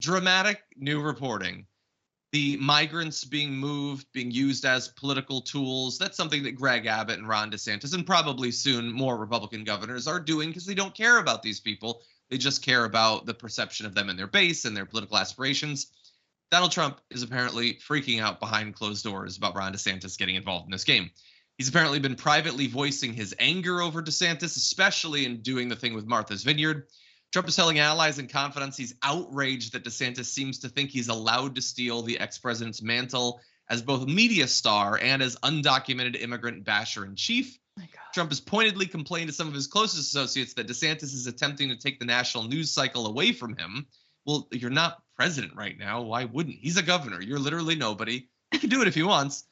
Dramatic new reporting. The migrants being moved, being used as political tools, that's something that Greg Abbott and Ron DeSantis and probably soon more Republican governors are doing because they don't care about these people. They just care about the perception of them and their base and their political aspirations. Donald Trump is apparently freaking out behind closed doors about Ron DeSantis getting involved in this game. He's apparently been privately voicing his anger over DeSantis, especially in doing the thing with Martha's Vineyard. Trump is telling allies and confidants he's outraged that DeSantis seems to think he's allowed to steal the ex-president's mantle as both a media star and as undocumented immigrant basher-in-chief. Oh my God. Trump has pointedly complained to some of his closest associates that DeSantis is attempting to take the national news cycle away from him. Well, you're not president right now. Why wouldn't? He's a governor. You're literally nobody. He can do it if he wants.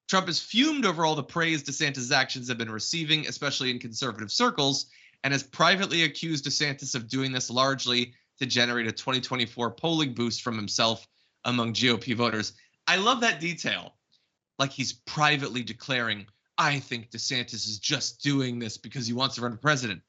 Trump is fumed over all the praise DeSantis' actions have been receiving, especially in conservative circles, and has privately accused DeSantis of doing this largely to generate a 2024 polling boost from himself among GOP voters. I love that detail. Like he's privately declaring, I think DeSantis is just doing this because he wants to run for president.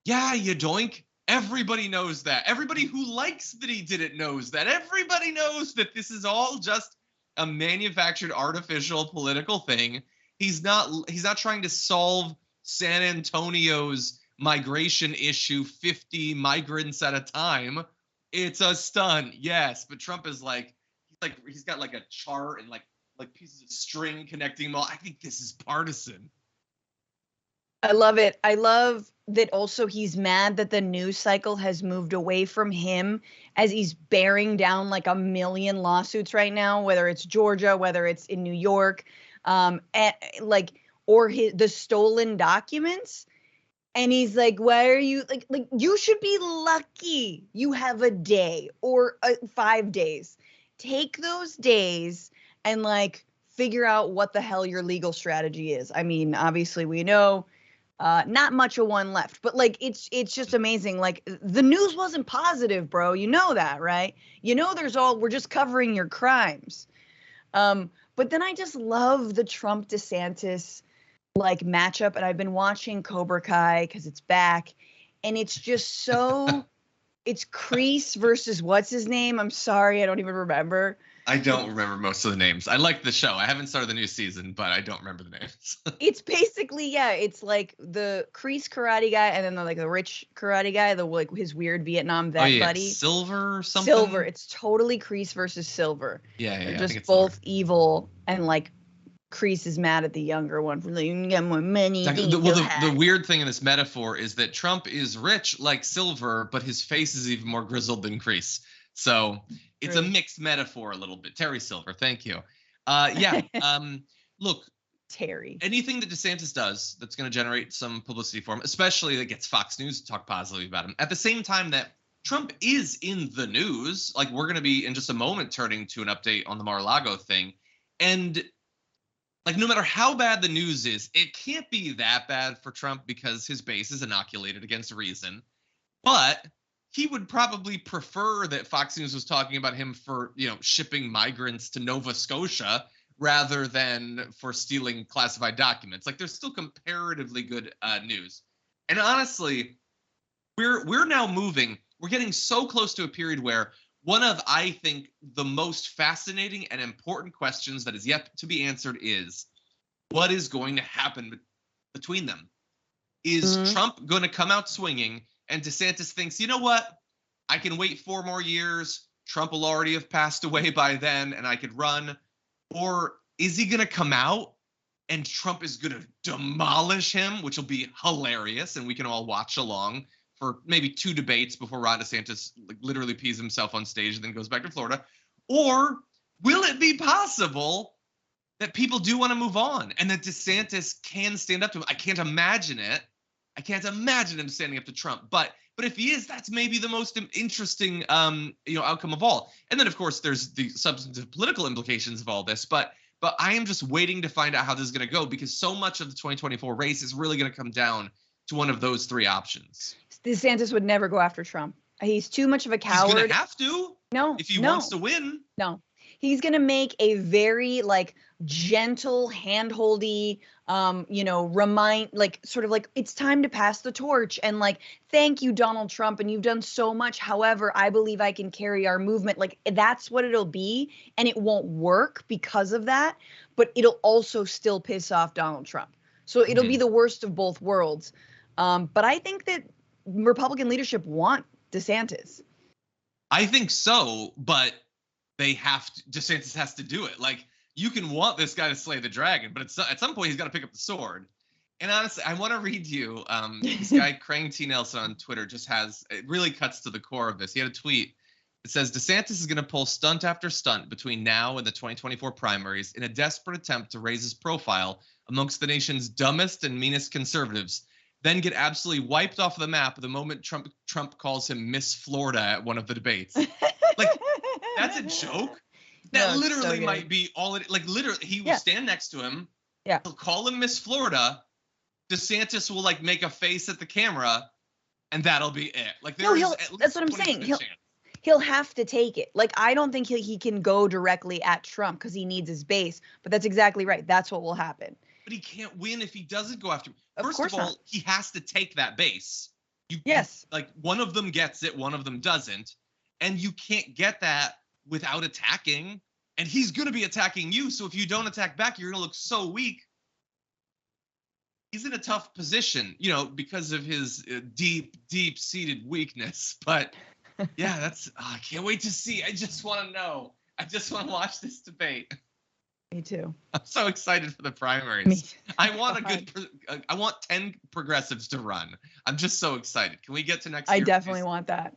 Yeah, you doink. Everybody knows that. Everybody who likes that he did it knows that. Everybody knows that this is all just a manufactured artificial political thing. He's not trying to solve San Antonio's migration issue 50 migrants at a time. It's a stunt, yes, but Trump is he's got like a chart and like pieces of string connecting them all. I think this is partisan. I love it. I love that also he's mad that the news cycle has moved away from him as he's bearing down like a million lawsuits right now, whether it's Georgia, whether it's in New York, or the stolen documents. And he's like, why are you like you should be lucky you have a day or 5 days. Take those days and like figure out what the hell your legal strategy is. I mean, obviously we know not much of one left, but like it's just amazing. Like the news wasn't positive, bro. You know that, right? You know we're just covering your crimes. But then I just love the Trump DeSantis like matchup, and I've been watching Cobra Kai because it's back, and it's just so it's Kreese versus what's his name? I'm sorry, I don't even remember. I don't remember most of the names. I like the show. I haven't started the new season, but I don't remember the names. It's basically, yeah, it's like the Kreese karate guy and then the rich karate guy, his weird Vietnam vet buddy. Silver or something? Silver. It's totally Kreese versus Silver. Yeah. They're just both evil, and like Kreese is mad at the younger one for like, you get more money. The weird thing in this metaphor is that Trump is rich like Silver, but his face is even more grizzled than Kreese. So it's a mixed metaphor a little bit. Terry Silver, thank you. Look, Terry. Anything that DeSantis does that's going to generate some publicity for him, especially that gets Fox News to talk positively about him, at the same time that Trump is in the news, like we're going to be in just a moment turning to an update on the Mar-a-Lago thing. And like no matter how bad the news is, it can't be that bad for Trump because his base is inoculated against reason. But he would probably prefer that Fox News was talking about him for, shipping migrants to Nova Scotia rather than for stealing classified documents. Like there's still comparatively good news. And honestly, we're now moving. We're getting so close to a period where one of, I think, the most fascinating and important questions that is yet to be answered is what is going to happen between them? Is Trump going to come out swinging? And DeSantis thinks, you know what? I can wait 4 more years. Trump will already have passed away by then, and I could run. Or is he going to come out and Trump is going to demolish him, which will be hilarious, and we can all watch along for maybe 2 debates before Ron DeSantis literally pees himself on stage and then goes back to Florida? Or will it be possible that people do want to move on and that DeSantis can stand up to him? I can't imagine it. I can't imagine him standing up to Trump, but if he is, that's maybe the most interesting, outcome of all. And then, of course, there's the substantive political implications of all this. But I am just waiting to find out how this is going to go because so much of the 2024 race is really going to come down to one of those 3 options. DeSantis would never go after Trump. He's too much of a coward. He's going to have to. No, if he wants to win. No. He's going to make a very like gentle, handholdy, sort of like it's time to pass the torch and like, thank you, Donald Trump. And you've done so much. However, I believe I can carry our movement. Like that's what it'll be. And it won't work because of that, but it'll also still piss off Donald Trump. So it'll be the worst of both worlds. But I think that Republican leadership want DeSantis. I think so, but DeSantis has to do it. Like, you can want this guy to slay the dragon, but at some point he's got to pick up the sword. And honestly, I want to read you this guy, Crane T. Nelson on Twitter, it really cuts to the core of this. He had a tweet. It says, DeSantis is going to pull stunt after stunt between now and the 2024 primaries in a desperate attempt to raise his profile amongst the nation's dumbest and meanest conservatives, then get absolutely wiped off the map the moment Trump calls him Miss Florida at one of the debates. Like, that's a joke. That literally might be all it, like, literally, he will stand next to him. Yeah. He'll call him Miss Florida. DeSantis will, like, make a face at the camera, and that'll be it. Like, that's what I'm saying. He'll have to take it. Like, I don't think he can go directly at Trump because he needs his base. But that's exactly right. That's what will happen. But he can't win if he doesn't go after him. First of all, he has to take that base. Like, one of them gets it, one of them doesn't. And you can't get that without attacking. And he's going to be attacking you. So if you don't attack back, you're going to look so weak. He's in a tough position, because of his deep-seated weakness. But yeah, I can't wait to see. I just want to know. I just want to watch this debate. Me too. I'm so excited for the primaries. I want I want 10 progressives to run. I'm just so excited. Can we get to next year? I definitely want that.